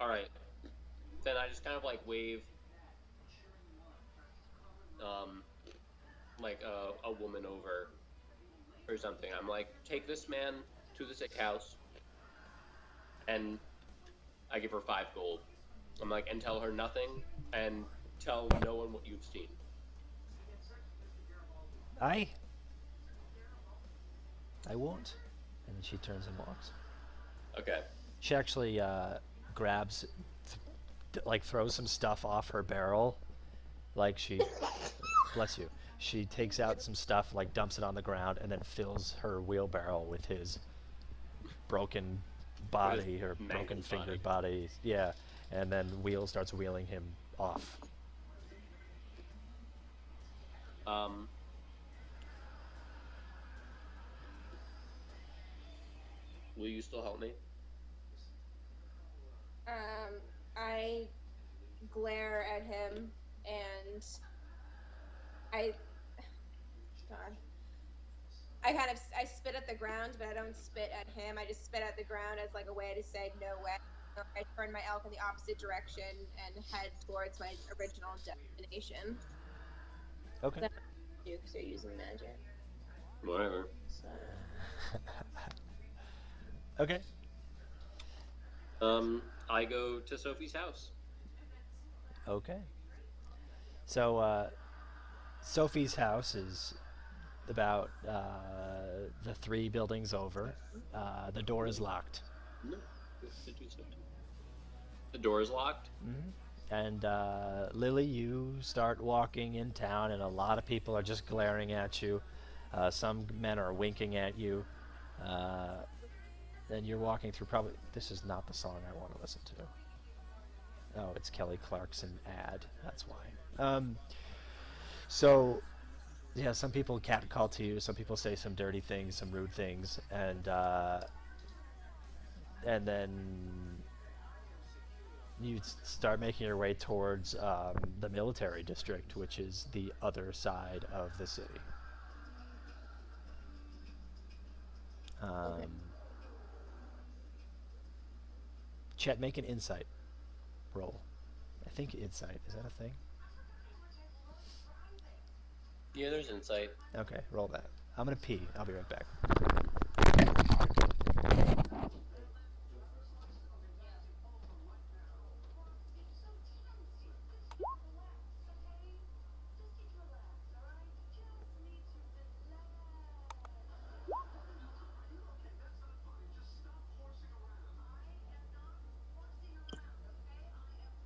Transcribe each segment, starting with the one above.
All right. Then I just kind of like wave, um, like a woman over or something. I'm like, take this man to the sick house, and I give her 5 gold. I'm like, and tell her nothing, and tell no one what you've seen. I I won't. And she turns and walks. Okay. She actually grabs, like throws some stuff off her barrel. Like she, bless you. She takes out some stuff, like dumps it on the ground, and then fills her wheelbarrow with his broken With his body or broken mangled fingered body. body. Yeah, and then starts wheeling him off. Um, will you still help me? Um, I glare at him and I, God, I spit at the ground, but I don't spit at him. I just spit at the ground as like a way to say no way. So I turn my elk in the opposite direction and head towards my original destination. Okay. Then do because you're using magic. Whatever. So Okay. I go to Sophie's house. Okay. So Sophie's house is about the 3 buildings over. The door is locked. No. The door is locked. And Lily, you start walking in town, and a lot of people are just glaring at you. Some men are winking at you. Uh, and you're walking through probably. This is not the song I want to listen to. Oh, it's Kelly Clarkson ad. That's why. So, yeah, some people catcall to you. Some people say some dirty things, some rude things, and then you start making your way towards the military district, which is the other side of the city. okay. Chet, make an insight roll. I think insight, is that a thing? Yeah, there's insight. Okay, roll that. I'm gonna pee. I'll be right back.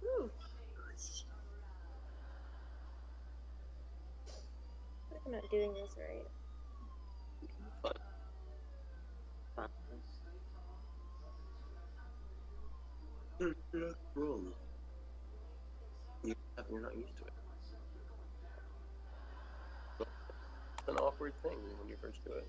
Whew. I'm not doing this right. But you're not wrong. You're not used to it. It's an awkward thing when you first do it.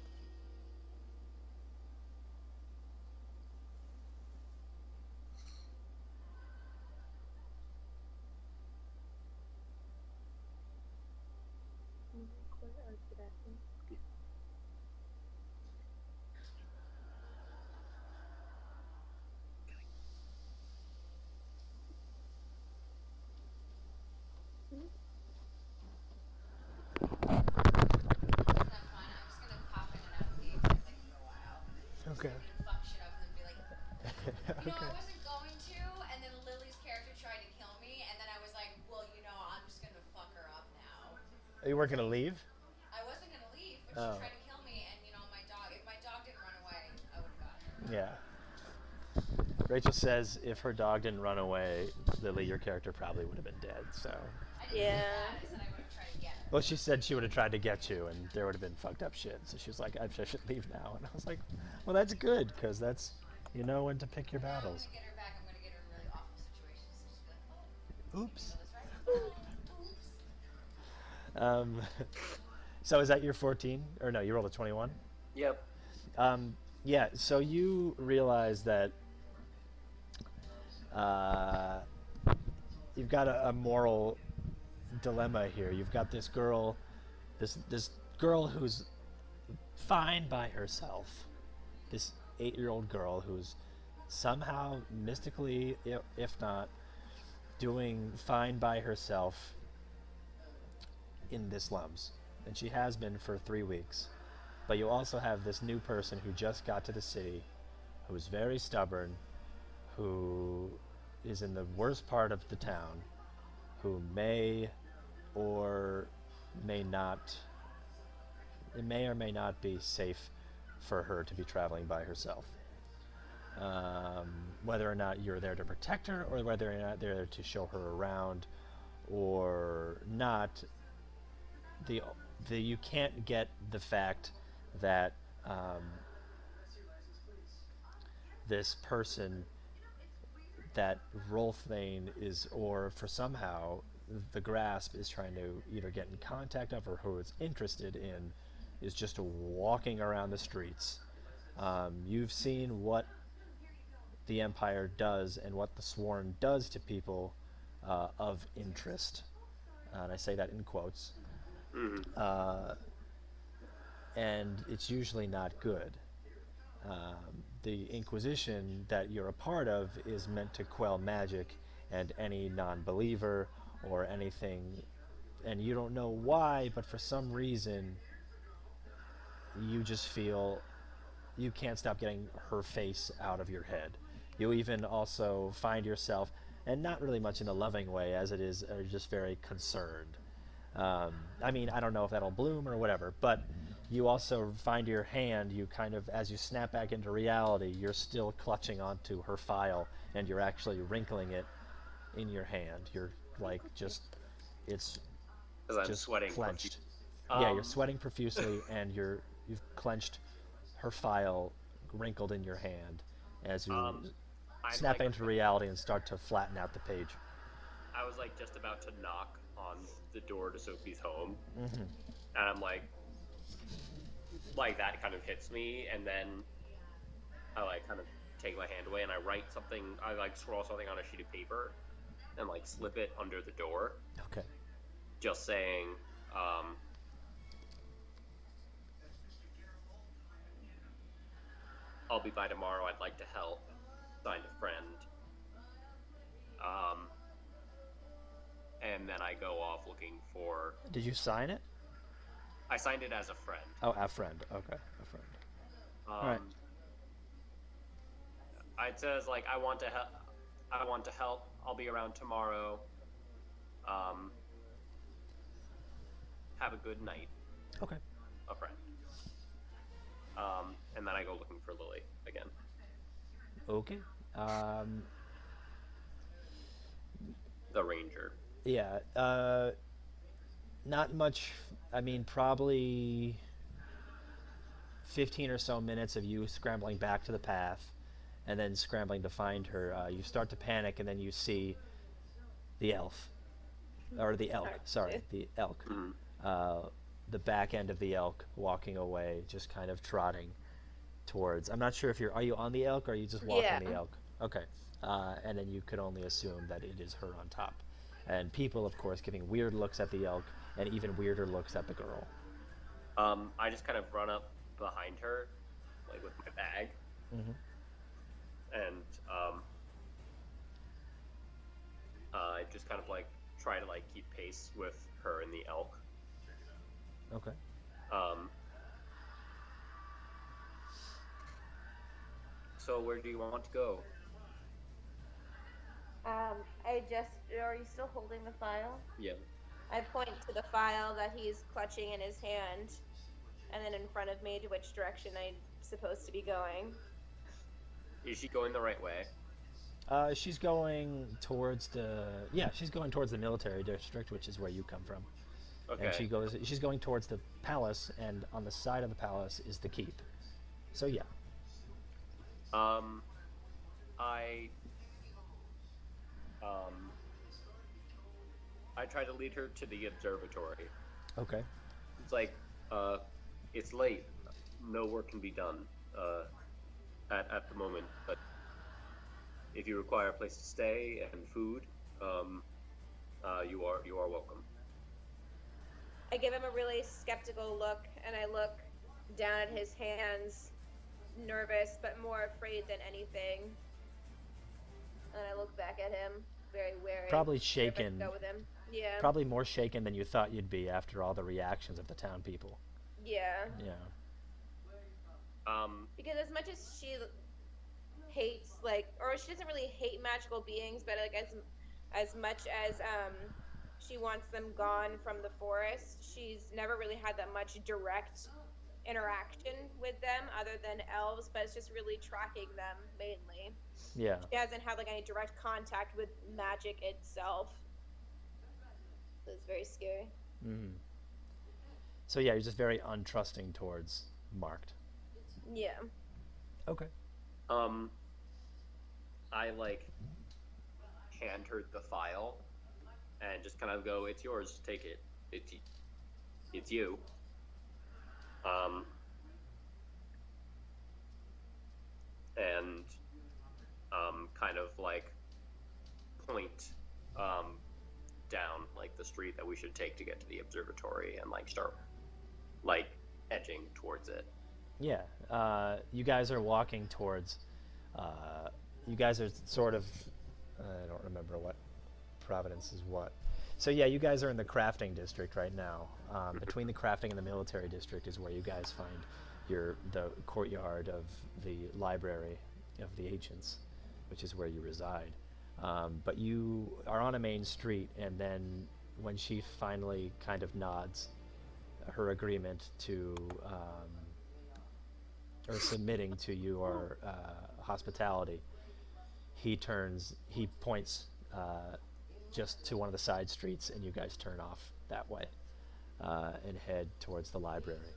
Isn't that fun? I'm just gonna pop in and out of games, I think, for a while. Just Okay. gonna fuck shit up and then be like, I Okay. wasn't going to, and then Lily's character tried to kill me, and then I was like, well, I'm just gonna fuck her up now. You weren't gonna leave? I wasn't gonna leave, but Oh. she tried to kill me, and if my dog didn't run away, I would have gotten her. Yeah. Rachel says if her dog didn't run away, Lily, your character probably would have been dead. So. I didn't say Yeah. that. I said I would have tried to get her. Well, she said she would have tried to get you, and there would have been fucked up shit. So she was like, I should leave now. And I was like, well, that's good, because that's, you know when to pick your Now I'm battles. gonna get her back. I'm gonna get her in really awful situations. Just be like, oh, Oops. that's right. Oops. Um, so is that your 14? Or no, you rolled a 21? Yep. Yeah, so you realize that uh, you've got a moral dilemma here. You've got this girl, this girl who's fine by herself. This 8-year-old girl who's somehow, mystically, if not, doing fine by herself in the slums. And she has been for 3 weeks. But you also have this new person who just got to the city, who is very stubborn, who is in the worst part of the town, who may or may not, it may or may not be safe for her to be traveling by herself. Whether or not you're there to protect her, or whether or not they're there to show her around, or not, the you can't get the fact that this person, that Rolfthane is, or for somehow the Grasp is trying to either get in contact of, or who it's interested in, is just walking around the streets. You've seen what the Empire does and what the Sworn does to people of interest, and I say that in quotes. And it's usually not good. The Inquisition that you're a part of is meant to quell magic and any non-believer or anything, and you don't know why, but for some reason you just feel you can't stop getting her face out of your head. You even also find yourself, and not really much in a loving way as it is, just very concerned. I mean, I don't know if that'll bloom or whatever, but you also find your hand, you kind of, as you snap back into reality, you're still clutching onto her file, and you're actually wrinkling it in your hand. You're like just, it's Because I'm just sweating. clenched. Yeah, you're sweating profusely, and you've clenched her file, wrinkled in your hand, as you snap like, into reality and start to flatten out the page. I was like just about to knock on the door to Sophie's home, and I'm like that kind of hits me, and then I like kind of take my hand away and I write something. I like scroll something on a sheet of paper and like slip it under the door. Okay. Just saying, I'll be by tomorrow. I'd like to help. Signed, a friend. And then I go off looking for. Did you sign it? I signed it as a friend. Oh, a friend. Okay, a friend. All right. It says like I want to help. I want to help. I'll be around tomorrow. Have a good night. Okay. A friend. And then I go looking for Lily again. Okay. The ranger. Yeah. Not much. I mean, probably 15 or so minutes of you scrambling back to the path, and then scrambling to find her. You start to panic, and then you see the elf, or the elk. Sorry, the elk. The back end of the elk walking away, just kind of trotting towards. I'm not sure if are you on the elk, or are you just walking the elk? Okay. And then you could only assume that it is her on top. And people, of course, giving weird looks at the elk, and even weirder looks at the girl. I just kind of run up behind her, like with my bag, and I just kind of like try to like keep pace with her and the elk. Okay. So where do you want to go? Are you still holding the file? Yeah. I point to the file that he's clutching in his hand, and then in front of me to which direction I'm supposed to be going. Is she going the right way? She's going towards she's going towards the military district, which is where you come from. Okay. And she's going towards the palace, and on the side of the palace is the keep. So yeah. I try to lead her to the observatory. Okay. It's like, it's late. No work can be done at the moment. But if you require a place to stay and food, you are welcome. I give him a really skeptical look, and I look down at his hands, nervous but more afraid than anything. And I look back at him, very wary. Probably If I shaken. go with him. Yeah. Probably more shaken than you thought you'd be after all the reactions of the town people. Yeah. Yeah. Because as much as she hates, like, or she doesn't really hate magical beings, but like as much as she wants them gone from the forest, she's never really had that much direct interaction with them other than elves, but it's just really tracking them mainly. Yeah. She hasn't had like any direct contact with magic itself. So it's very scary. Mm-hmm. So yeah, you're just very untrusting towards Marked. Yeah. Okay. I like hand her the file and just kind of go, "It's yours. Take it. It's you." And kind of like point down like the street that we should take to get to the observatory and like start like edging towards it. Yeah. You guys are walking towards. You guys are sort of. I don't remember what Providence is what. So yeah, you guys are in the crafting district right now. Between the crafting and the military district is where you guys find the courtyard of the library of the ancients, which is where you reside. But you are on a main street, and then when she finally kind of nods her agreement to or submitting to your hospitality, he points just to one of the side streets, and you guys turn off that way and head towards the library.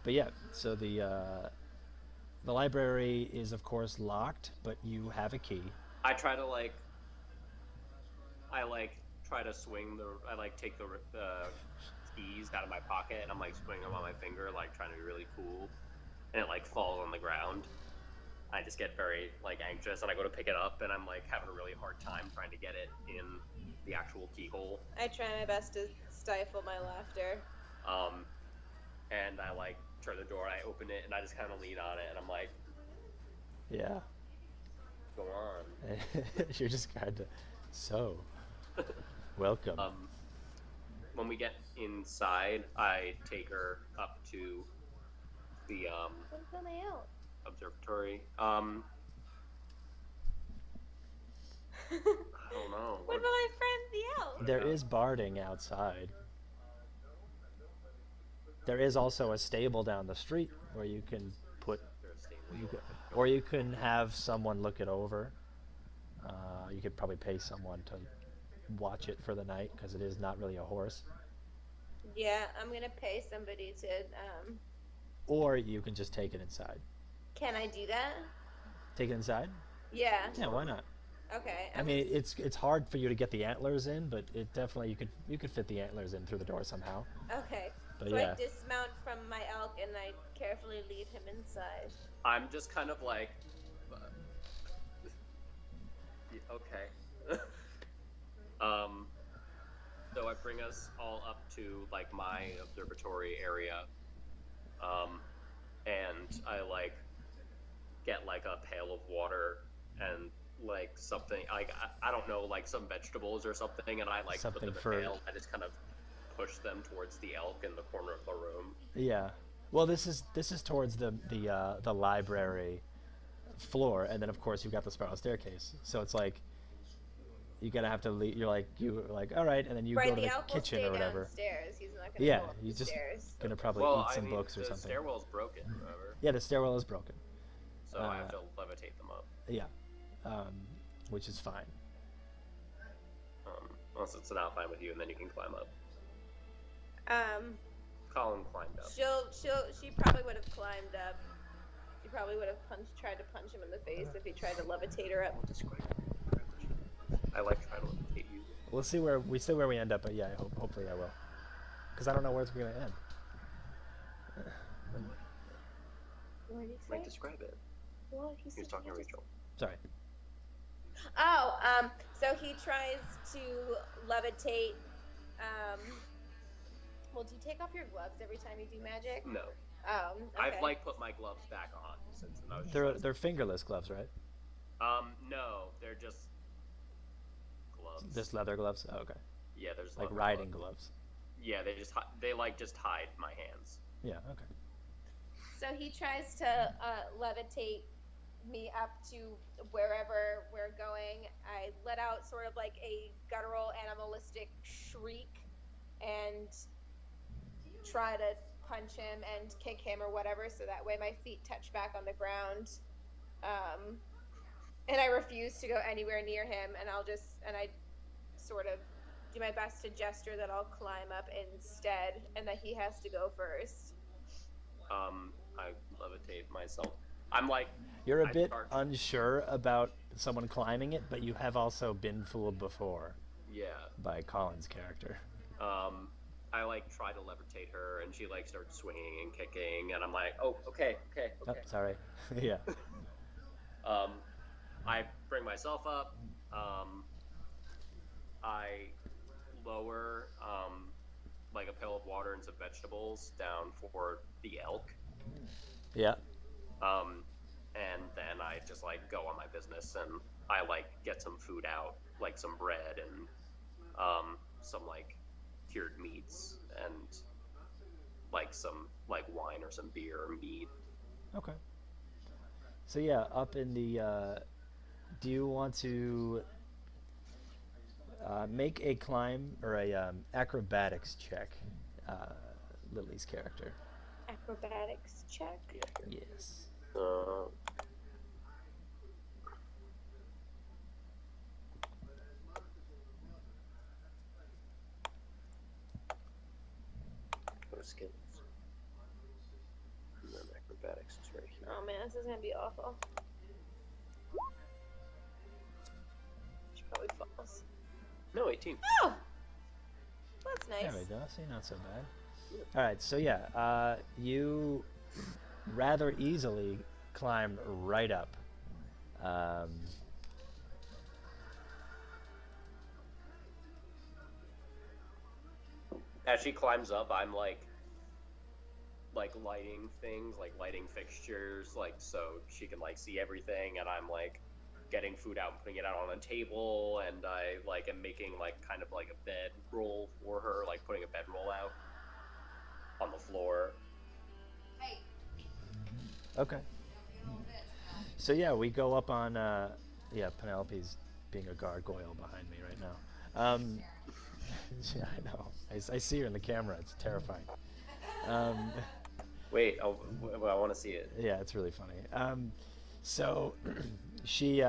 But yeah, so the library is of course locked, but you have a key. I try to like try to swing I like take the keys out of my pocket, and I'm like swinging them on my finger, like trying to be really cool, and it like falls on the ground. I just get very like anxious, and I go to pick it up, and I'm like having a really hard time trying to get it in the actual keyhole. I try my best to stifle my laughter. And I like turn the door, I open it, and I just kind of lean on it, and I'm like, Yeah. go on. You're just kind of welcome. When we get inside, I take her up to the What about my elk? observatory. I don't know. What about my friend the elk? There is barding outside. There is also a stable down the street where you can put, or you can have someone look it over. You could probably pay someone to watch it for the night, because it is not really a horse. Yeah, I'm gonna pay somebody to. Or you can just take it inside. Can I do that? Take it inside? Yeah. Yeah, why not? Okay. I mean, it's hard for you to get the antlers in, but it definitely you could fit the antlers in through the door somehow. Okay. But So yeah. I dismount from my elk and I carefully lead him inside. I'm just kind of like, okay. So I bring us all up to like my observatory area, and I like get like a pail of water and like something like I don't know, like some vegetables or something, and I like put them in the pail. I just kind of push them towards the elk in the corner of the room. Yeah. Well, this is towards the library floor, and then of course you've got the spiral staircase. So it's like you're gonna have to leave. You're like all right, and then you go to the kitchen or whatever. Downstairs. He's not gonna go up you're just stairs. gonna probably eat some books or something. The stairwell's broken, remember? Yeah, the stairwell is broken. So I have to levitate them up. Yeah, which is fine. Unless it's an outline with you, and then you can climb up. Colin climbed up. She probably would have climbed up. She probably would have tried to punch him in the face if he tried to levitate her up. I like trying to levitate you. We'll see where we end up, but yeah, hopefully I will. Because I don't know where it's gonna end. What did he say? Might describe it. What? He was talking to Rachel. Sorry. Oh, so he tries to levitate. Well, do you take off your gloves every time you do magic? No. Okay. I've like put my gloves back on since I was just They're fingerless gloves, right? no, they're just gloves. Just leather gloves. Oh, okay. Yeah, there's Like leather riding gloves. gloves. Yeah, they like just hide my hands. Yeah. Okay. So he tries to levitate me up to wherever we're going. I let out sort of like a guttural, animalistic shriek and try to punch him and kick him or whatever, so that way my feet touch back on the ground. And I refuse to go anywhere near him, and I sort of do my best to gesture that I'll climb up instead, and that he has to go first. I levitate myself. I'm like, You're a I bit start- unsure about someone climbing it, but you have also been fooled before Yeah. by Colin's character. I like try to levitate her, and she like starts swinging and kicking, and I'm like, oh, okay. Oh, sorry. Yeah. I bring myself up. I lower like a pail of water and some vegetables down for the elk. Yeah. And then I just like go on my business, and I like get some food out, like some bread and some like cured meats and like some like wine or some beer or meat. Okay. So yeah, up in the. Do you want to make a climb or a acrobatics check, Lily's character? Acrobatics check. Yes. Go to skills. And then acrobatics is right here. Oh man, this is gonna be awful. She probably falls. No, 18. Oh, that's nice. There we go. See, not so bad. All right. So yeah, you rather easily climb right up. As she climbs up, I'm like lighting things, like lighting fixtures, like so she can like see everything, and I'm like getting food out and putting it out on a table, and I like am making like kind of like a bed roll for her, like putting a bed roll out on the floor. Hey, Okay. don't be a little bitch. No. So yeah, we go up on. Yeah, Penelope's being a gargoyle behind me right now. Yeah, I know. I see her in the camera. It's terrifying. Wait, I want to see it. Yeah, it's really funny. So she,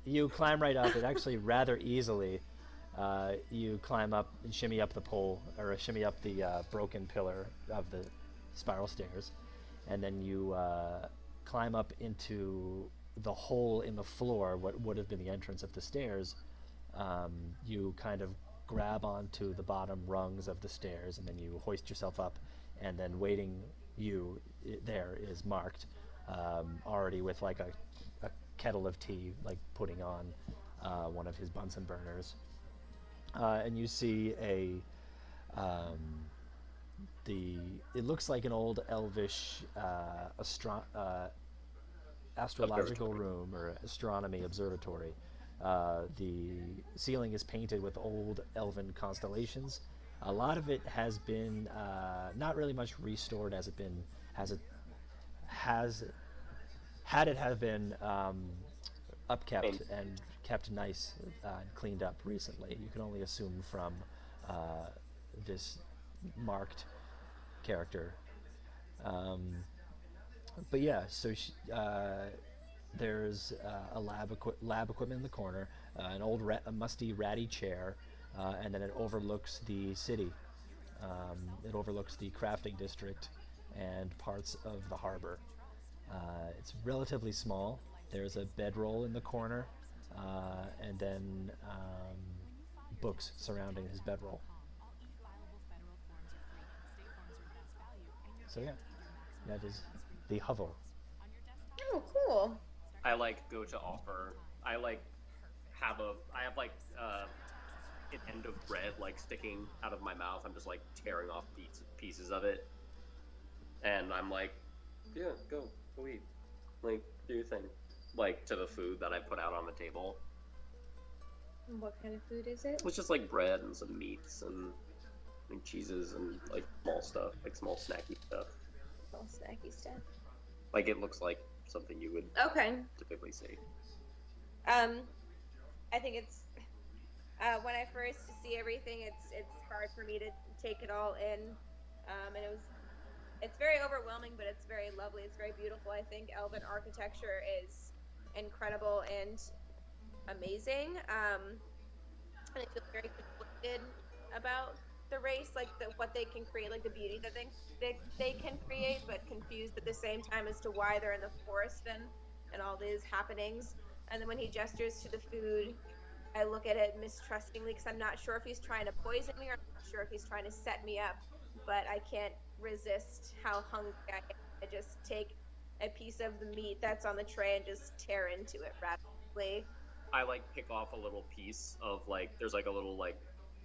you climb right up. It actually rather easily. You climb up and shimmy up the pole, or shimmy up the broken pillar of the spiral stairs, and then you climb up into the hole in the floor, what would have been the entrance of the stairs. You kind of grab onto the bottom rungs of the stairs, and then you hoist yourself up, and then waiting you there is marked already with like a kettle of tea, like putting on one of his Bunsen burners, and you see it looks like an old elvish astrological room or astronomy observatory. The ceiling is painted with old elven constellations. A lot of it has been not really much restored as it have been upkept and kept nice and cleaned up recently. You can only assume from this marked character. But yeah, so there's a lab equipment in the corner, an old a musty ratty chair, and then it overlooks the city. It overlooks the crafting district and parts of the harbor. It's relatively small. There's a bedroll in the corner, and then books surrounding his bedroll. So yeah, that is the hovel. Oh, cool. I like go to offer. I have like an end of bread like sticking out of my mouth. I'm just like tearing off pieces of it. And I'm like, yeah, go eat. Like, do your thing. Like, to the food that I put out on the table. What kind of food is it? It's just like bread and some meats and cheeses and like small stuff, like small snacky stuff. All snacky stuff. Like, it looks like something you would Okay. typically see. I think it's when I first see everything, it's hard for me to take it all in, and it's very overwhelming, but it's very lovely. It's very beautiful. I think Elven architecture is incredible and amazing. And I feel very conflicted about the race, like what they can create, like the beauty that they can create, but confused at the same time as to why they're in the forest and all these happenings. And then when he gestures to the food, I look at it mistrustingly because I'm not sure if he's trying to poison me or I'm not sure if he's trying to set me up. But I can't resist how hungry I am. I just take a piece of the meat that's on the tray and just tear into it rapidly. I like pick off a little piece of like, there's like a little like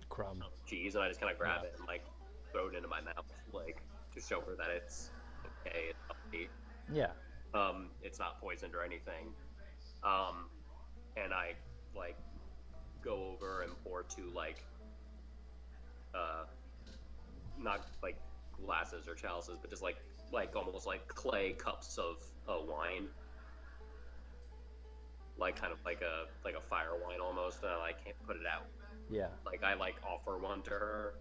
Crumb. cheese, and I just kind of grab it and like throw it into my mouth, like to show her that it's okay, it's healthy. Yeah. It's not poisoned or anything. And I like go over and pour two like not like glasses or chalices, but just like almost like clay cups of wine, like kind of like a fire wine almost, and I can't put it out. Yeah. Like I like offer one to her.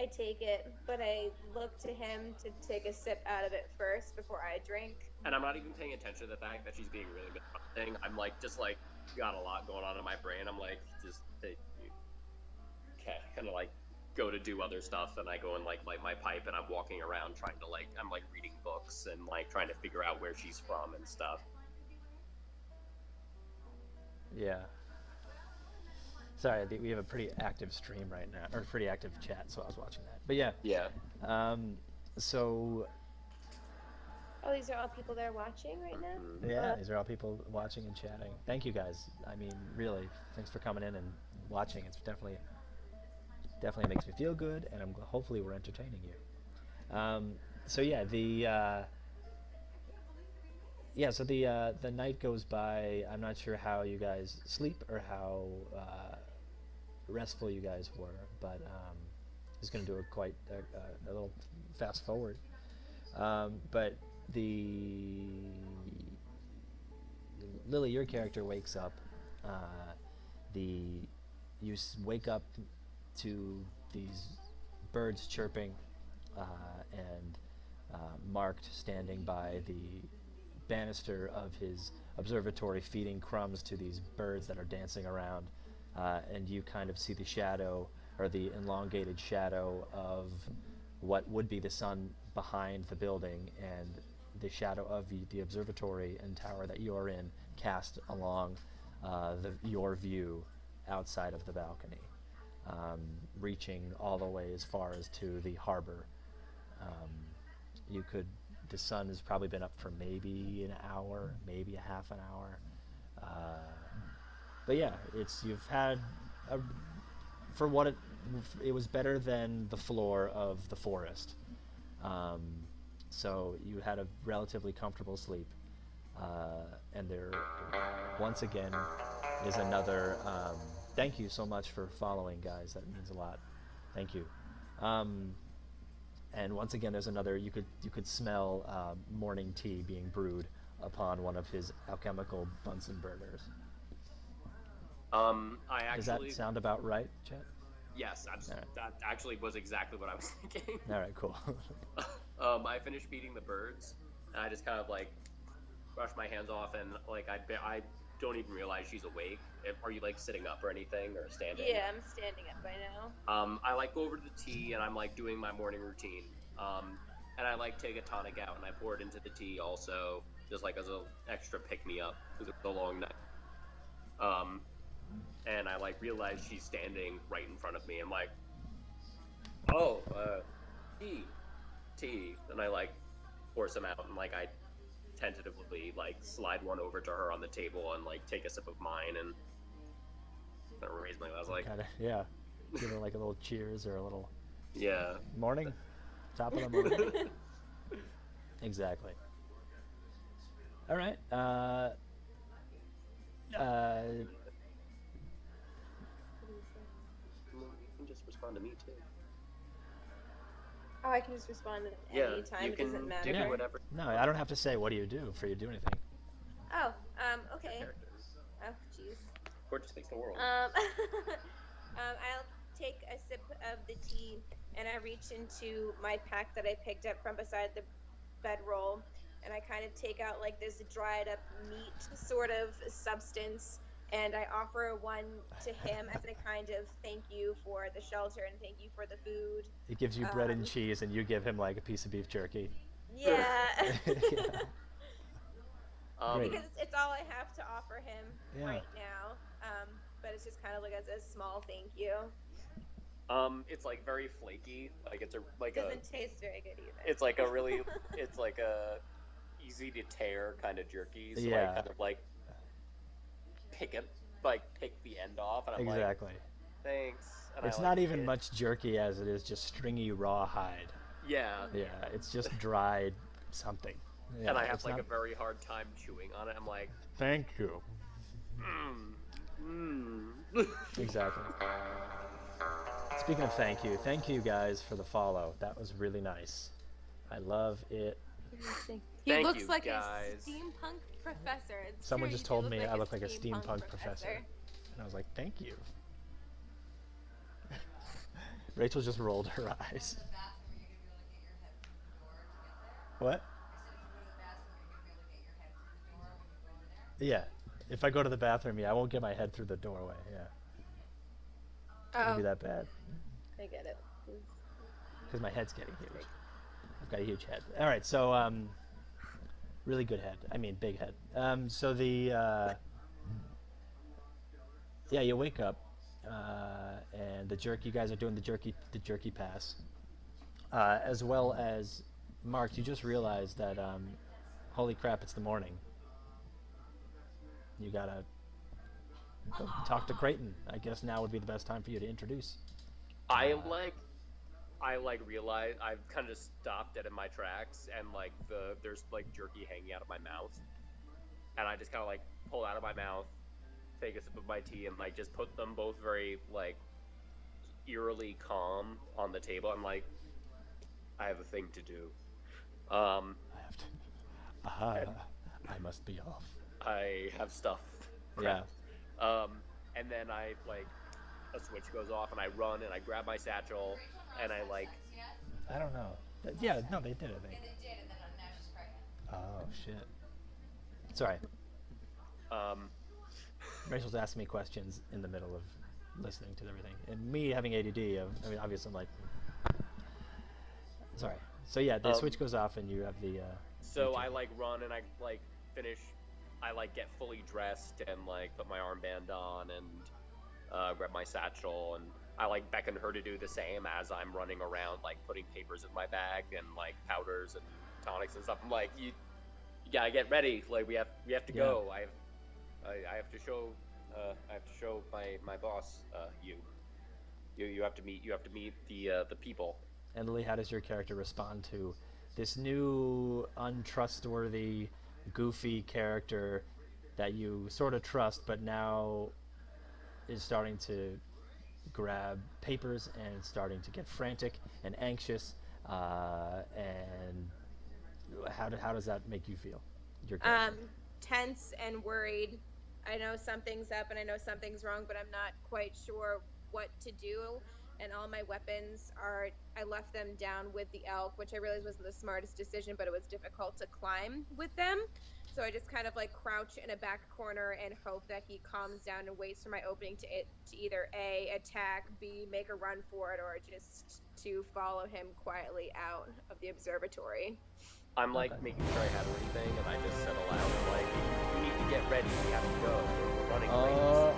I take it, but I look to him to take a sip out of it first before I drink. And I'm not even paying attention to the fact that she's being really thing. I'm like just like got a lot going on in my brain. I'm like just okay, kind of like go to do other stuff, and I go and like light my pipe, and I'm walking around trying to like I'm like reading books and like trying to figure out where she's from and stuff. Yeah. Sorry, we have a pretty active stream right now, or pretty active chat, so I was watching that. But yeah. Yeah. So. Oh, these are all people that are watching right now? Yeah, these are all people watching and chatting. Thank you guys. I mean, really, thanks for coming in and watching. It's definitely makes me feel good, and hopefully we're entertaining you. So yeah, the night goes by. I'm not sure how you guys sleep or how restful you guys were, but just going to do a little fast forward. But Lily, your character wakes up. You wake up to these birds chirping, and Marked standing by the banister of his observatory feeding crumbs to these birds that are dancing around, and you kind of see the shadow, or the elongated shadow of what would be the sun behind the building, and the shadow of the observatory and tower that you're in cast along your view outside of the balcony, reaching all the way as far as to the harbor. The sun has probably been up for maybe an hour, maybe a half an hour. But yeah, you've had for what it was better than the floor of the forest. So you had a relatively comfortable sleep. And there, once again, is another. Thank you so much for following, guys. That means a lot. Thank you. And once again, there's another. You could smell morning tea being brewed upon one of his alchemical Bunsen burners. Does that sound about right, Chet? Yes, that actually was exactly what I was thinking. All right, cool. I finished feeding the birds, and I just kind of like brush my hands off, and like I don't even realize she's awake. Are you like sitting up or anything, or standing? Yeah, I'm standing up by now. I like go over to the tea, and I'm like doing my morning routine. And I like take a tonic out, and I pour it into the tea also, just like as an extra pick me up because it was a long night. And I like realize she's standing right in front of me. I'm like, oh, tea. And I like pour some out, and like I tentatively like slide one over to her on the table and like take a sip of mine and raise my glass, like kind of, yeah, give her like a little cheers or a little yeah morning, top of the morning. Exactly. All right. What do you say? Well, you can just respond to me too. Oh, I can just respond at Yeah, any time. you It doesn't can matter. do whatever. No, I don't have to say what do you do for you to do anything. Oh, Your okay. character. Oh, jeez. Gorgeous makes the world. I'll take a sip of the tea and I reach into my pack that I picked up from beside the bedroll and I kind of take out like this dried up meat sort of substance and I offer one to him as a kind of thank you for the shelter and thank you for the food. It gives you bread and Um, cheese, and you give him like a piece of beef jerky. Yeah. Yeah. Great. Because it's all I have to offer him Yeah. right now. But it's just kind of like as a small thank you. It's like very flaky. Like it's It doesn't taste very good either. it's like a really, it's like a easy to tear kind of jerky. So I Yeah. kind of like pick the end off, and I'm like, Exactly. thanks. And It's I, not like, even it. much jerky as it is just stringy raw hide. Yeah. Yeah, it's just dried something. Yeah, And I have it's like not- a very hard time chewing on it. I'm like, Thank you. mm. Exactly. Speaking of thank you guys for the follow. That was really nice. I love it. He Thank looks you, like guys. a steampunk professor. It's Someone true, just you do told me I look like a steampunk professor. professor. And I was like, thank you. Rachel just rolled her eyes. To the bathroom, are you gonna be able to get your head through the door to get there? What? I said if you go to the bathroom, are you gonna be able to get your head through the door when you go in there? Yeah. If I go to the bathroom, yeah, I won't get my head through the doorway. Yeah. It'll be that bad. I get it. Because my head's getting huge. I've got a huge head. All right, so really good head. I mean, big head. So the yeah, you wake up, and you guys are doing the jerky pass, as well as Mark. You just realized that holy crap, it's the morning. You gotta go talk to Creighton. I guess now would be the best time for you to introduce. I realize I've kind of stopped dead in my tracks, and like there's like jerky hanging out of my mouth, and I just kind of like pull it out of my mouth, take a sip of my tea, and like just put them both very like eerily calm on the table. I'm like, I have a thing to do. I have to. Aha! I must be off. I have stuff. Yeah. And then I like a switch goes off, and I run and I grab my satchel, and I like. Yet? I don't know. Yeah, no, they did, I Yeah, think. they did, and then now she's pregnant. Oh, shit. Sorry. Rachel's asking me questions in the middle of listening to everything. And me having ADD, I mean, obviously I'm like... Sorry. So yeah, the switch goes off and you have the... So I like run and I like finish. I like get fully dressed and like put my armband on and grab my satchel, and I like beckon her to do the same as I'm running around like putting papers in my bag and like powders and tonics and stuff. I'm like, you gotta get ready. Like we have to go. I have to show my boss you have to meet the people. And Lily, how does your character respond to this new, untrustworthy, goofy character that you sort of trust, but now is starting to grab papers and starting to get frantic and anxious? And how does that make you feel? Your character? Tense and worried. I know something's up and I know something's wrong, but I'm not quite sure what to do. And all my weapons I left them down with the elk, which I realized wasn't the smartest decision, but it was difficult to climb with them. So I just kind of like crouch in a back corner and hope that he calms down and waits for my opening to either A, attack, B, make a run for it, or just to follow him quietly out of the observatory. I'm like making sure I have everything, and I just said aloud, like, you need to get ready, we have to go, we're running late.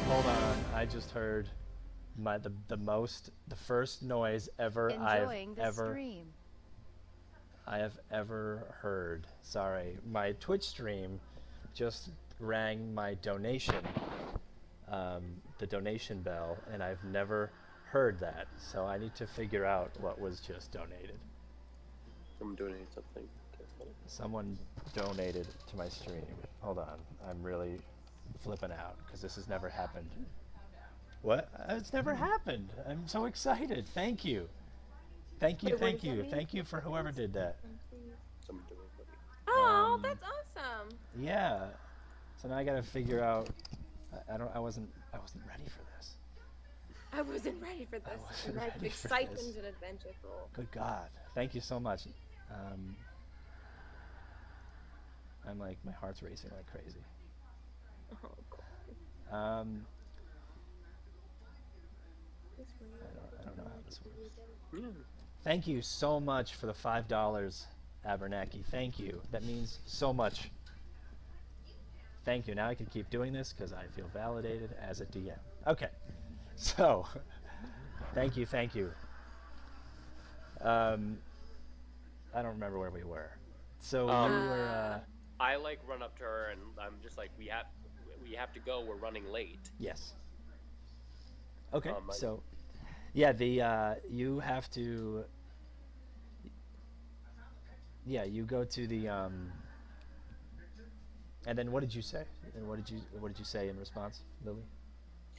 Hold on, I just heard the first noise ever Enjoying the I have ever heard. Sorry, my Twitch stream just rang my donation, the donation bell, and I've never heard that. So I need to figure out what was just donated. Someone donated something. Someone donated to my stream. Hold on, I'm really flipping out because this has never happened. What? It's never happened. I'm so excited. Thank you. Thank you, Wait, what thank does that you. mean? Thank you for whoever did that. Someone donated money. Oh, that's awesome. Yeah. So now I gotta figure out. I wasn't ready for this. I wasn't ready for this. wasn't And that's ready for excitement this. and adventure full. Good God. Thank you so much. I'm like, my heart's racing like crazy. Oh, cool. I don't know how this works. Yeah. Thank you so much for the $5, Abernathy. Thank you. That means so much. Thank you. Now I can keep doing this because I feel validated as a DM. Okay. So, thank you, thank you. I don't remember where we were. So we were. I like run up to her and I'm just like, we have to go. We're running late. Yes. Okay. So, yeah, you have to. Yeah, you go to the. And then what did you say? And what did you say in response, Lily?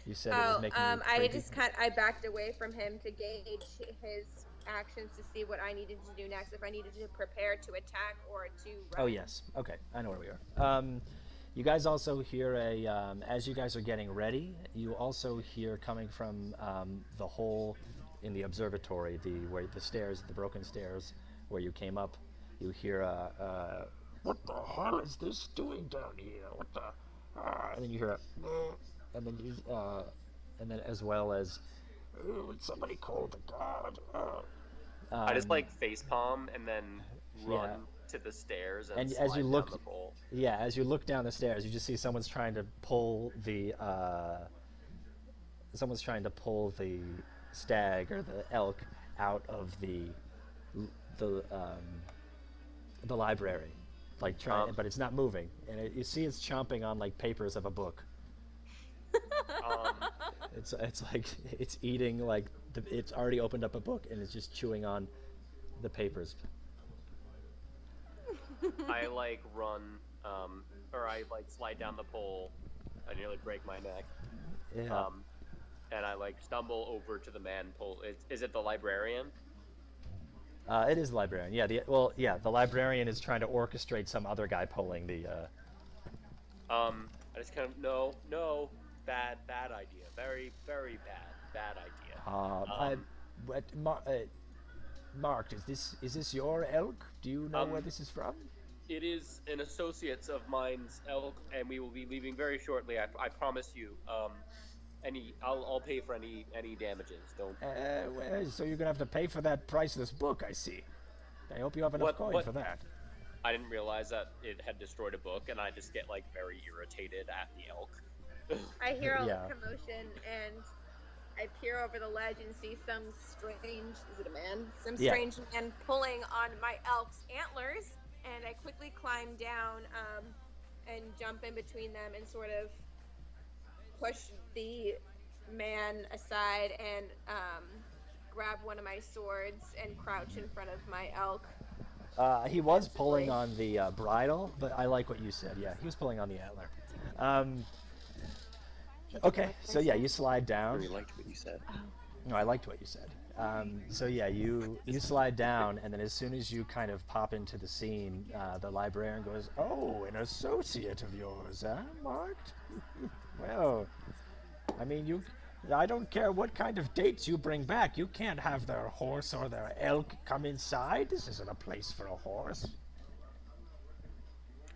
You said it was making you crazy. I backed away from him to gauge his actions to see what I needed to do next, if I needed to prepare to attack or to run. Oh yes, okay, I know where we are. You guys also hear as you guys are getting ready, you also hear coming from the hole in the observatory, where the stairs, the broken stairs where you came up. You hear what the hell is this doing down here? What the? And then you hear and then as well as, would somebody call the guard? I just like facepalm and then run to the stairs and slide as you down look, the pole. Yeah, as you look down the stairs, you just see someone's trying to pull the stag or the elk out of the library, like trying, but it's not moving, and you see it's chomping on like papers of a book. It's like it's eating like it's already opened up a book and it's just chewing on the papers. I like run, or I like slide down the pole. I nearly break my neck. Yeah. And I like stumble over to the man pole. Is it the librarian? It is the librarian. Yeah. The librarian is trying to orchestrate some other guy pulling the. I just kind of no, bad idea. Very bad idea. Mark, is this your elk? Do you know where this is from? It is an associate's of mine's elk, and we will be leaving very shortly. I promise you. I'll pay for any damages. Don't. Well, so you're gonna have to pay for that priceless book, I see. I hope you have enough coin for that. I didn't realize that it had destroyed a book, and I just get like very irritated at the elk. I hear all the commotion, and I peer over the ledge and see some strange, is it a man? Some strange man pulling on my elk's antlers, and I quickly climb down and jump in between them and sort of push the man aside and grab one of my swords and crouch in front of my elk. He was pulling on the bridle, but I like what you said. Yeah, he was pulling on the antler. Okay, so yeah, you slide down. I really liked what you said. No, I liked what you said. So yeah, you slide down, and then as soon as you kind of pop into the scene, the librarian goes, "Oh, an associate of yours, huh, Marked? Well, I mean, I don't care what kind of dates you bring back. You can't have their horse or their elk come inside. This isn't a place for a horse.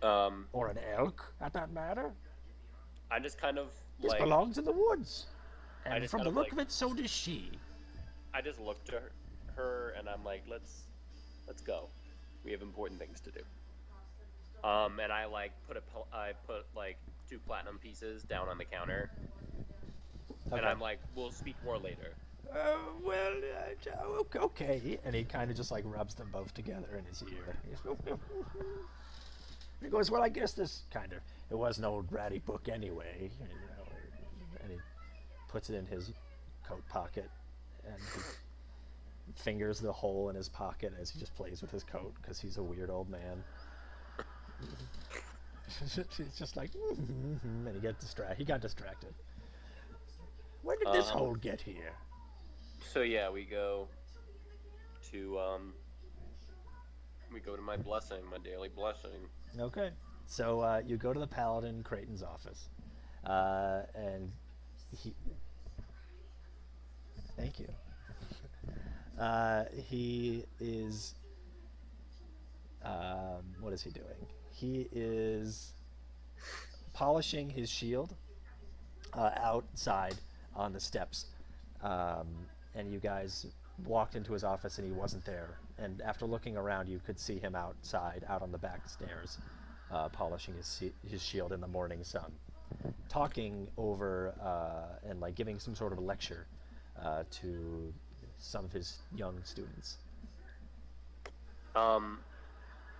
Or an elk, at that matter. I just kind of This belongs in the woods. And from the look of it, so does she." I just looked to her and I'm like, let's go. We have important things to do. And I put like 2 platinum pieces down on the counter. Okay. And I'm like, we'll speak more later. Okay. And he kind of just like rubs them both together in his ear. He goes, "Well, I guess this it was an old ratty book anyway." And he puts it in his coat pocket. And fingers the hole in his pocket as he just plays with his coat because he's a weird old man. He's just like, and he got distracted. Where did this hole get here? So yeah, we go to my blessing, my daily blessing. Okay. So you go to the Paladin Creighton's office, and he. Thank you. He is. What is he doing? He is polishing his shield outside on the steps, and you guys walked into his office and he wasn't there. And after looking around, you could see him outside, out on the back stairs, polishing his shield in the morning sun, talking over and like giving some sort of a lecture to some of his young students.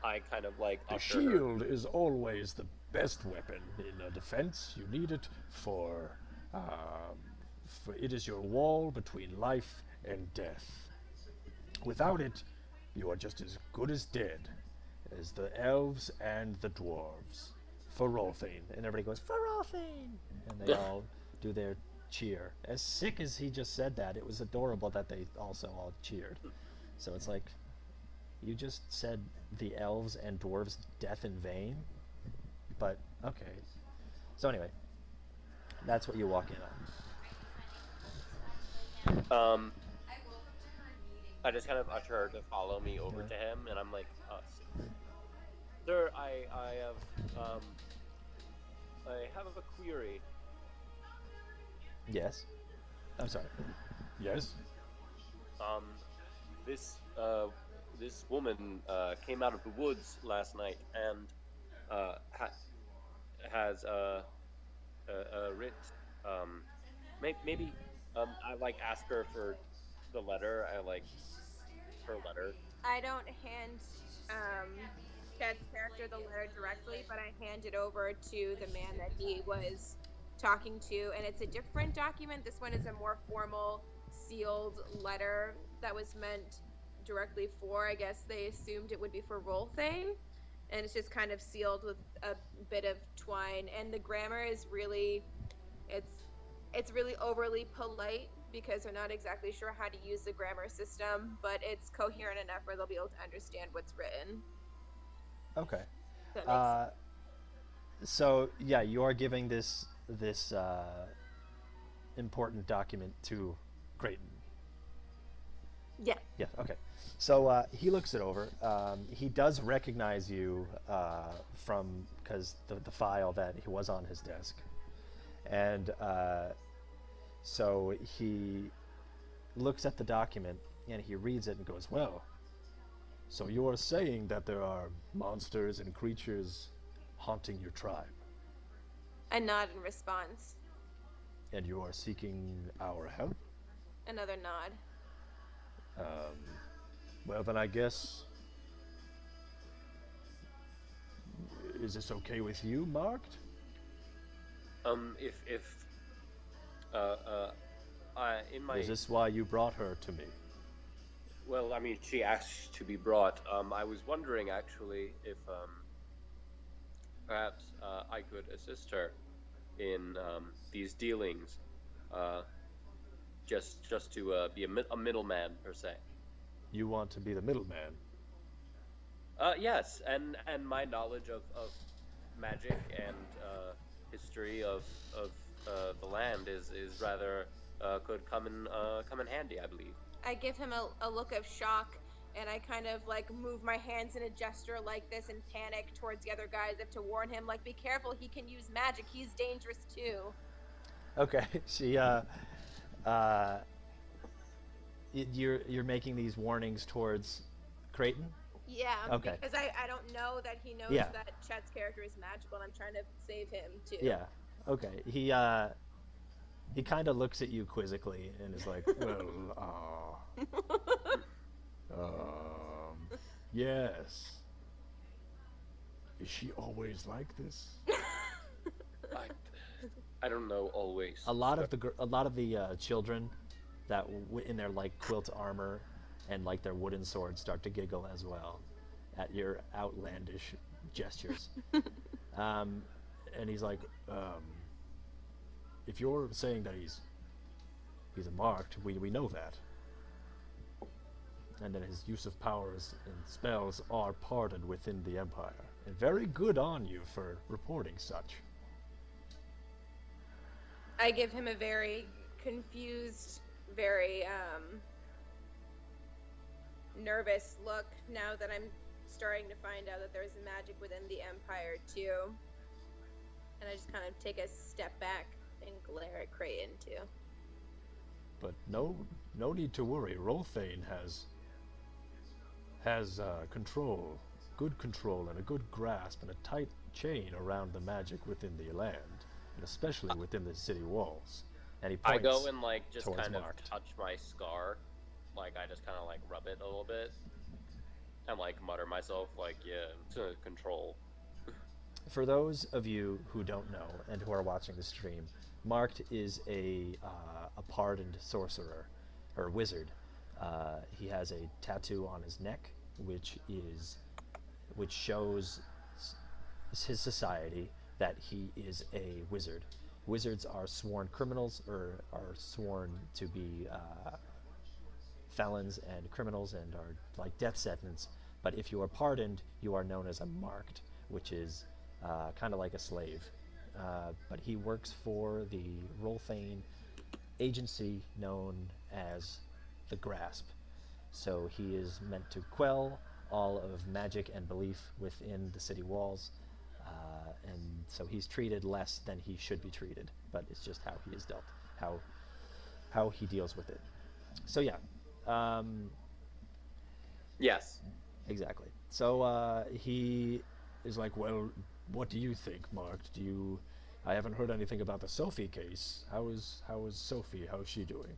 I kind of like The usher her. shield is always the best weapon in a defense. You need it for it is your wall between life and death. Without it, you are just as good as dead as the elves and the dwarves. For Rolthane. And everybody goes, Ferrothane! And they all do their cheer. As sick as he just said that, it was adorable that they also all cheered. So it's like, you just said the elves and dwarves' death in vain? But, okay. So anyway, that's what you walk in on. I woke up to her needing. I just kind of usher her to follow me over to him, and I'm like, sir, I have a query. Yes? I'm sorry. Yes? This woman came out of the woods last night and has a writ. Maybe I like ask her for the letter. I like her letter. I don't hand Chad's character the letter directly, but I hand it over to the man that he was talking to, and it's a different document. This one is a more formal, sealed letter that was meant directly for, I guess they assumed it would be for Rolthane, and it's just kind of sealed with a bit of twine, and the grammar is really, it's really overly polite because they're not exactly sure how to use the grammar system, but it's coherent enough where they'll be able to understand what's written. Okay. That makes So, yeah, you are giving this important document to Creighton. Yeah. Yeah, okay. So he looks it over. He does recognize you from, because the file that he was on his desk. And so he looks at the document and he reads it and goes, well, So you are saying that there are monsters and creatures haunting your tribe, A nod in response. and you are seeking our help? Another nod. Well, then I guess... Is this okay with you, Marked? If in my is this why you brought her to me? well, I mean, she asked to be brought. I was wondering actually if perhaps I could assist her in these dealings, just to be a middleman per se. You want to be the middleman. Yes, and my knowledge of magic and history of the land is rather could come in handy, I believe. I give him a look of shock, and I kind of like move my hands in a gesture like this and panic towards the other guys as if to warn him, like, be careful, he can use magic, he's dangerous too. Okay, she you're making these warnings towards Creighton? Yeah, Okay. because I don't know that he knows Yeah. that Chet's character is magical, and I'm trying to save him too. Yeah. Okay. He kind of looks at you quizzically and is like, Well, yes. Is she always like this? I don't know always. a lot of the children that in their like quilt armor and like their wooden swords start to giggle as well at your outlandish gestures. And he's like, if you're saying that he's a marked, we know that. And that his use of powers and spells are pardoned within the Empire. And very good on you for reporting such. I give him a very confused, very nervous look now that I'm starting to find out that there's magic within the Empire too. And I just kind of take a step back and glare at Creighton too. But no need to worry. Rolthane has control, good control, and a good grasp, and a tight chain around the magic within the land, and especially within the city walls. And he points I go and like just towards kind of Marked. touch my scar, like I just kind of like rub it a little bit, and like mutter myself like, yeah, it's under control. For those of you who don't know and who are watching the stream, Marked is a pardoned sorcerer or wizard. He has a tattoo on his neck, which shows his society that he is a wizard. Wizards are sworn criminals, or are sworn to be felons and criminals, and are like death sentence. But if you are pardoned, you are known as a marked, which is kind of like a slave. But he works for the Rolthane agency known as the Grasp. So he is meant to quell all of magic and belief within the city walls. And so he's treated less than he should be treated, but it's just how he is dealt, how he deals with it. So yeah, Yes. exactly. So he Is like, well, what do you think, Marked? I haven't heard anything about the Sophie case. How is Sophie? How is she doing?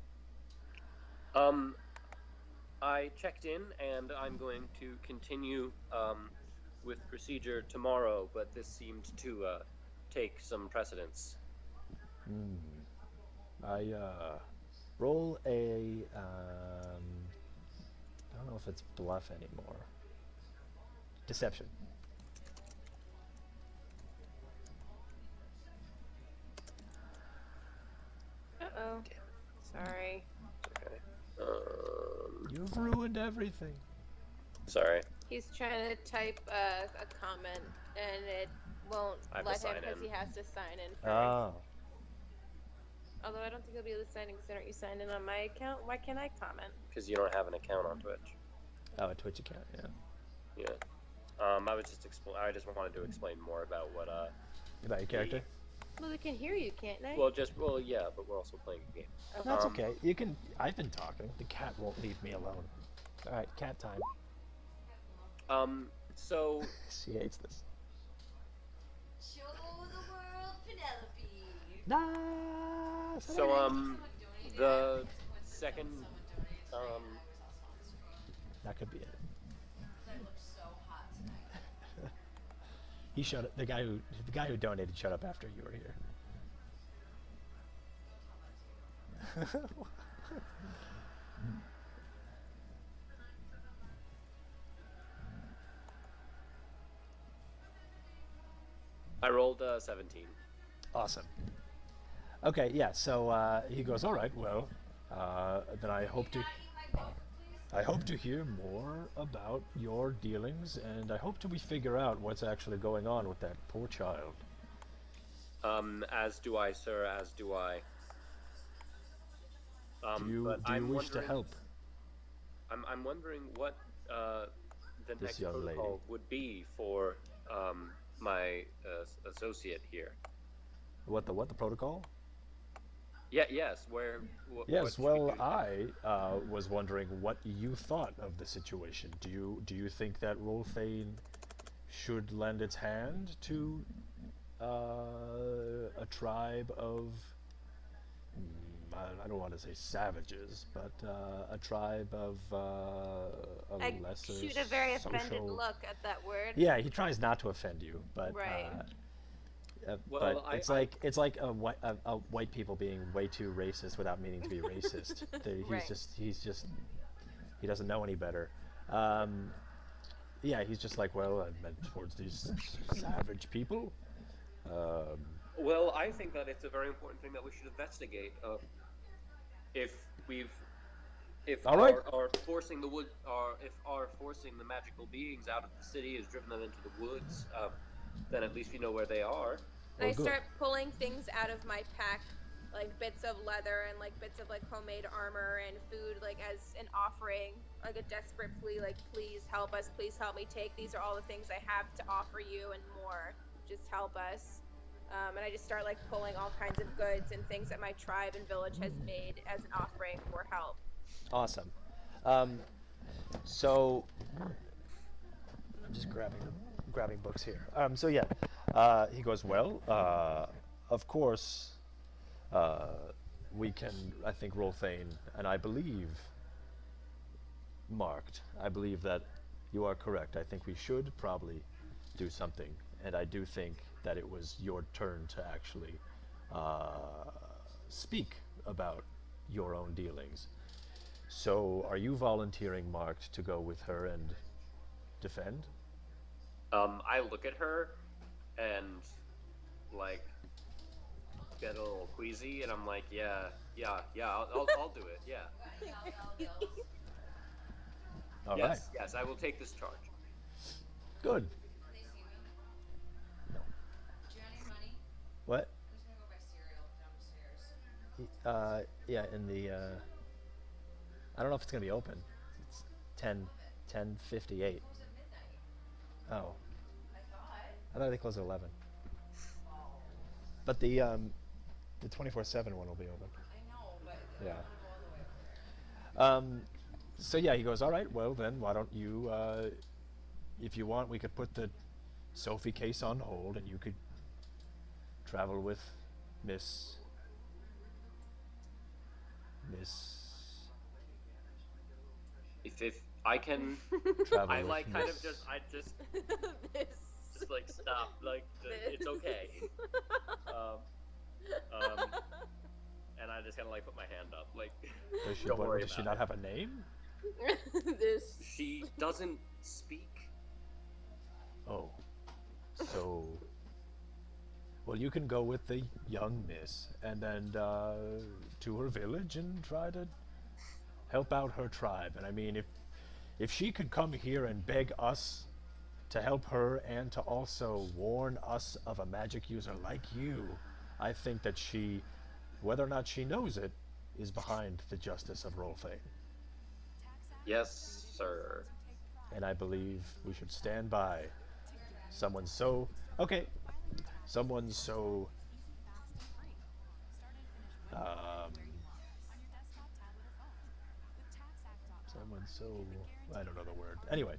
I checked in, and I'm going to continue with procedure tomorrow, but this seemed to take some precedence. I roll a I don't know if it's bluff anymore. Deception. Uh-oh. Sorry. Okay. You've ruined everything. Sorry. He's trying to type a comment, and it won't I have to let him sign because in. he has to sign in first. Oh. Although I don't think he'll be able to sign in because aren't you signed in on my account? Why can't I comment? Because you don't have an account on Twitch. Oh, a Twitch account, yeah. Yeah. I was just I just wanted to explain more about what About your character? Well, they can hear you, can't they? well yeah, but we're also playing a game. That's okay. You can. I've been talking. The cat won't leave me alone. All right, cat time. So She hates this. Show the world Penelope. Nah. So, Someone donated the it. It's a coincidence second, that someone donated today and I was also on the stream. That could be it. 'Cause I look so hot tonight. He showed up. The guy who donated showed up after you were here. I rolled 17. Awesome. Okay, yeah. So he goes, all right. Well, then I hope to. Can I eat my book, please? I hope to hear more about your dealings, and I hope we figure out what's actually going on with that poor child. As do I, sir. As do I. Do you but I'm wish to wondering- help? I'm wondering what the This next young protocol lady. would be for my associate here. What the protocol? Yeah. Yes. Where? Yes, what should well, we do? I was wondering what you thought of the situation. Do you think that Rolthane should lend its hand to a tribe of, I don't want to say savages, but a tribe of a I lesser shoot a very offended social- look at that word. Yeah, he tries not to offend you, but Right. Well, but it's like a white people being way too racist without meaning to be racist. He's Right. just he doesn't know any better. Um, yeah, he's just like, well, I meant towards these savage people. Um, Well, I think that it's a very important thing that we should investigate. If we've, if All right. our forcing the wood, if our forcing the magical beings out of the city has driven them into the woods, then at least we know where they are. And Well, I good. start pulling things out of my pack, like bits of leather and like bits of like homemade armor and food, like as an offering, like a desperate plea, like please help us, please help me take. These are all the things I have to offer you and more. Just help us. And I just start like pulling all kinds of goods and things that my tribe and village has made as an offering for help. Awesome. So I'm just grabbing books here. So yeah, he goes, well, of course, we can, I think, roll Thane, and I believe, marked. I believe that you are correct. I think we should probably do something, and I do think that it was your turn to actually speak about your own dealings. So, are you volunteering, Marked, to go with her and defend? I look at her and like get a little queasy, and I'm like, yeah, I'll do it. Yeah. All right. Yes, I will take this charge. Good. They see me. No. Do you have any money? What? I'm just gonna go buy cereal downstairs. Yeah, in the. I don't know if it's gonna be open. It's 10:58. Close at midnight. Oh, I thought. I thought they closed at 11. Oh, But the 24/7 one will be open. I know, but I Yeah. don't want to go all the way over there. So yeah, he goes, all right, well then, why don't you, if you want, we could put the Sophie case on hold, and you could travel with Miss. If I can, Travel I with like kind Miss. of just I just This. like stop it's okay. And I just kind of like put my hand up like Does she, don't worry does she about not have a name? This. She doesn't speak. Oh, so. Well, you can go with the young miss, and then to her village and try to help out her tribe. And I mean, if she could come here and beg us to help her and to also warn us of a magic user like you, I think that she, whether or not she knows it, is behind the justice of Rolfane. Yes, sir. And I believe we should stand by someone so someone so I don't know the word. Anyway,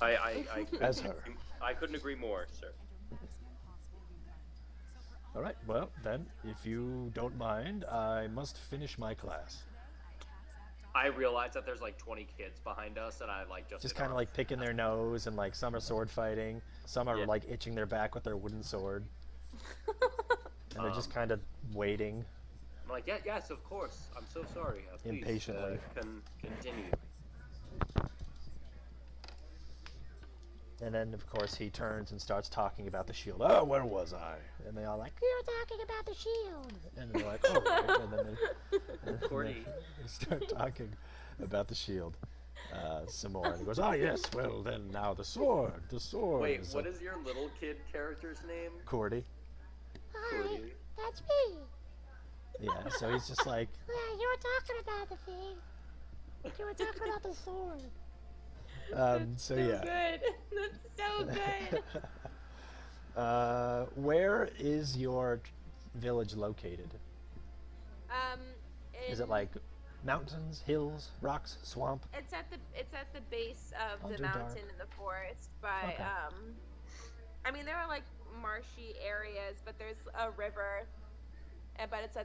I as her. I couldn't agree more, sir. All right. Well, then, if you don't mind, I must finish my class. I realize that there's like 20 kids behind us, and I like Just kind of like picking their nose, and like some are sword fighting, some are Yeah. like itching their back with their wooden sword, and they're just kind of waiting. I'm like, yes, of course. I'm so sorry. Please, Impatiently. Continue. And then, of course, he turns and starts talking about the shield. Oh, where was I? And they all like, we were talking about the shield. And they're like, oh, right. And then they Cordy. start talking about the shield some more. And he goes, oh, yes, well, then now the sword. The sword. Wait, what is your little kid character's name? Cordy. Cordy. That's me. Yeah, so he's just like, Yeah, you were talking about the thing. You were talking about the sword. so yeah. Good. That's so good. Where is your village located? Is it like mountains, hills, rocks, swamp? It's at the base of the Underdark. mountain in the forest by Okay. I mean there are like marshy areas, but there's a river, but it's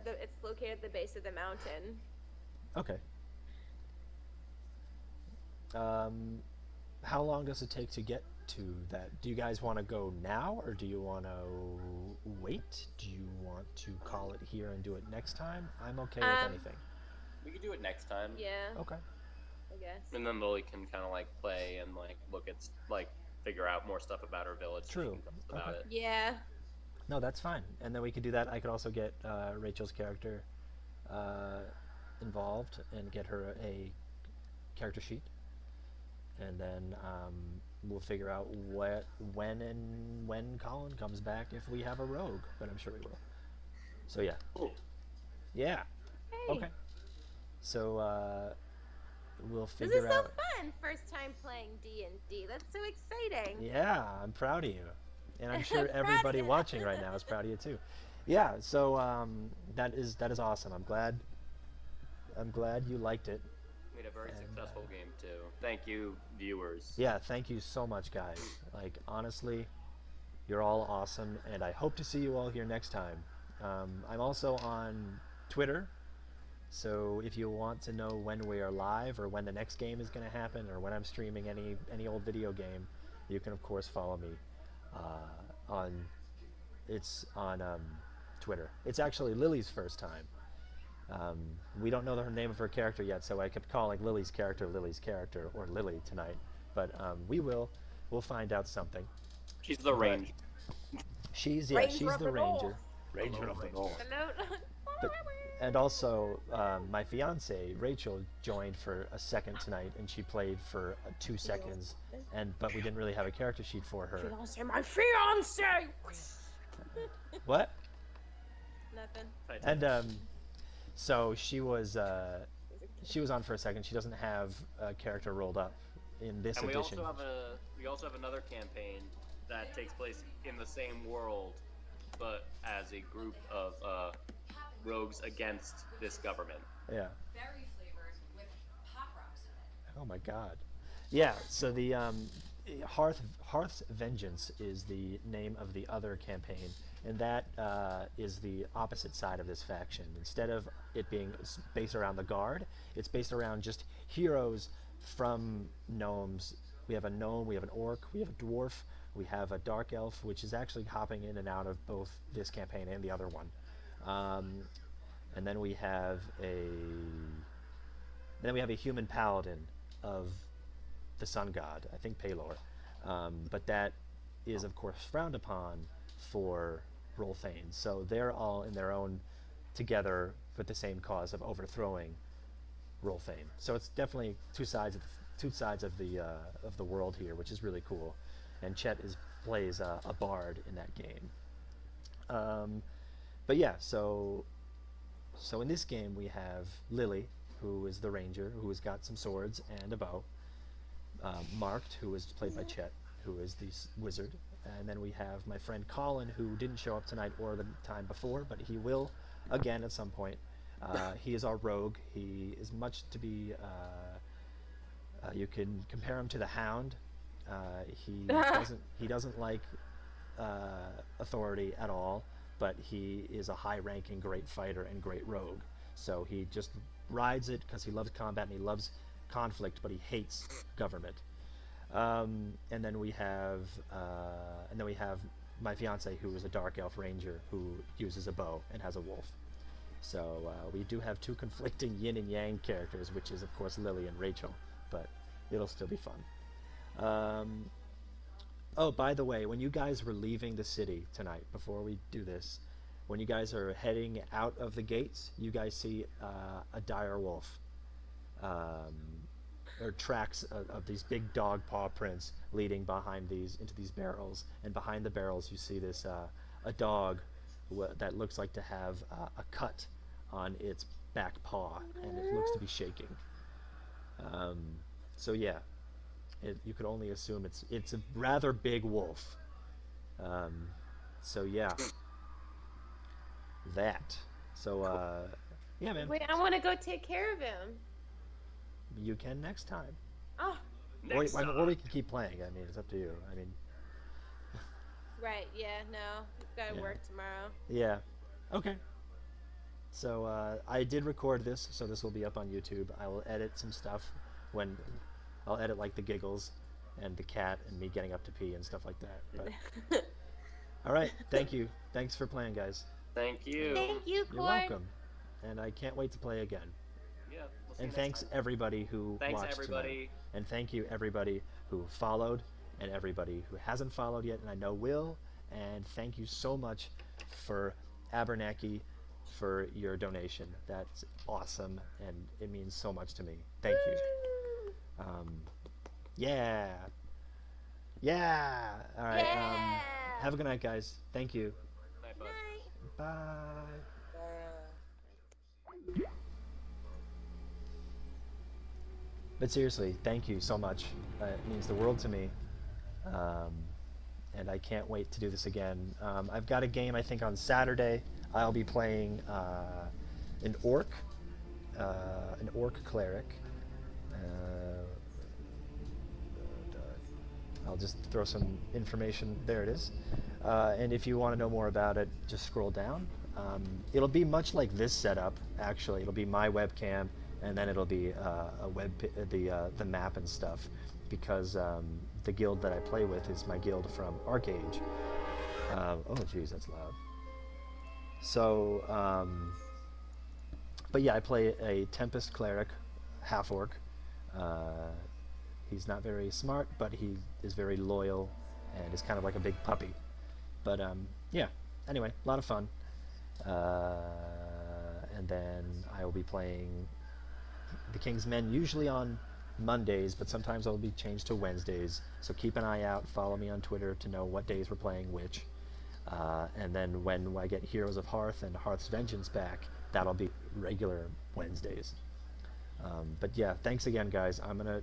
located at the base of the mountain. Okay. How long does it take to get to that? Do you guys want to go now, or do you want to wait? Do you want to call it here and do it next time? I'm okay with anything. We could do it next time. Yeah. Okay. I guess. And then Lily can kind of like play and like look at like figure out more stuff about her village. So she True. can tell us about Okay. it. Yeah. No, that's fine. And then we could do that. I could also get Rachel's character uh, involved and get her a character sheet, and then we'll figure out when Colin comes back if we have a rogue, but I'm sure we will. So yeah, Cool. yeah, Hey. okay. So we'll This figure is so out. fun. First time playing D&D. That's so exciting. Yeah, I'm proud of you, and I'm I'm sure proud of everybody you. watching right now is proud of you too. Yeah, so that is awesome. I'm glad you liked it. We had a very And, successful game too. Thank you, viewers. Yeah, thank you so much, guys. Like, honestly, you're all awesome, and I hope to see you all here next time. I'm also on Twitter, so if you want to know when we are live or when the next game is going to happen or when I'm streaming any old video game, you can, of course, follow me on Twitter. It's actually Lily's first time. We don't know the name of her character yet, so I kept calling Lily's character, or Lily tonight. But we will. We'll find out something. She's the range. She's Ranger of the the ranger. North. Ranger of the North. Hello. But, and also, my fiance Rachel joined for a second tonight, and she played for 2 seconds. But we didn't really have a character sheet for her. Fiance, my fiance. What? Nothing. And so she was on for a second. She doesn't have a character rolled up in this And we edition. also have another campaign that takes place in the same world, but as a group of rogues against this government. Yeah. Berry flavored with pop rocks in it. Oh my God. Yeah. So the Hearth's Vengeance is the name of the other campaign, and that is the opposite side of this faction. Instead of it being based around the Guard, it's based around just heroes from gnomes. We have a gnome, we have an orc, we have a dwarf, we have a dark elf, which is actually hopping in and out of both this campaign and the other one. And then we have a human paladin of the sun god, I think Pelor. But that is, of course, frowned upon for Rolthane. So they're all in their own together with the same cause of overthrowing Rolthane. So it's definitely two sides of the world here, which is really cool. And Chet plays a bard in that game. But yeah, so in this game we have Lily, who is the ranger, who has got some swords and a bow. Marked, who is played by Chet, who is the wizard. And then we have my friend Colin, who didn't show up tonight or the time before, but he will again at some point. He is our rogue. He is much to be... you can compare him to the Hound. He doesn't like authority at all, but he is a high-ranking great fighter and great rogue. So he just rides it because he loves combat and he loves conflict, but he hates government. And then we have my fiance, who is a dark elf ranger who uses a bow and has a wolf. So we do have two conflicting yin and yang characters, which is of course Lily and Rachel, but it'll still be fun. Oh, by the way, when you guys were leaving the city tonight, before we do this, when you guys are heading out of the gates, you guys see a dire wolf. Or tracks of these big dog paw prints leading into these barrels, and behind the barrels you see this a dog that looks like to have a cut on its back paw, and it looks to be shaking. So yeah, you could only assume it's a rather big wolf. So yeah, that. So yeah, man. Wait, I want to go take care of him. You can next time. Oh, Or we can keep playing. I mean, it's up to you. I mean, right. Yeah. No, gotta Yeah. work tomorrow. yeah. Okay. So I did record this, so this will be up on YouTube. I will edit some stuff I'll edit like the giggles and the cat and me getting up to pee and stuff like that. But all right. Thank you. Thanks for playing, guys. Thank you. Thank you, You're Court. welcome. And I can't wait to play again. Yeah, we'll see And you next thanks time. everybody who Thanks, watched everybody. tonight. And thank you everybody who followed and everybody who hasn't followed yet and I know will. And thank you so much for Abernathy for your donation. That's awesome and it means so much to me. Thank you. Yeah. Yeah. All right. Yeah. Have a good night, guys. Thank you. Night, bud. Bye. But seriously, thank you so much. It means the world to me. Um, and I can't wait to do this again. I've got a game, I think, on Saturday. I'll be playing an orc cleric. I'll just throw some information. There it is. And if you want to know more about it, just scroll down. It'll be much like this setup, actually. It'll be my webcam, and then it'll be the map and stuff, because the guild that I play with is my guild from Arcage. Oh, geez, that's loud. So, but yeah, I play a Tempest cleric, half orc. He's not very smart, but he is very loyal and is kind of like a big puppy. But yeah, anyway, a lot of fun. And then I will be playing the King's Men usually on Mondays, but sometimes I'll be changed to Wednesdays. So keep an eye out. Follow me on Twitter to know what days we're playing which. And then when I get Heroes of Hearth and Hearth's Vengeance back, that'll be regular Wednesdays. But yeah, thanks again, guys. I'm gonna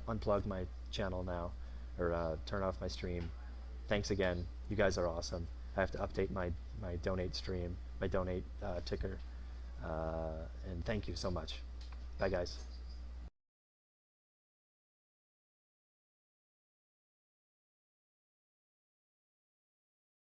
unplug my channel now, or turn off my stream. Thanks again. You guys are awesome. I have to update my donate stream, my donate ticker. And thank you so much. Bye, guys.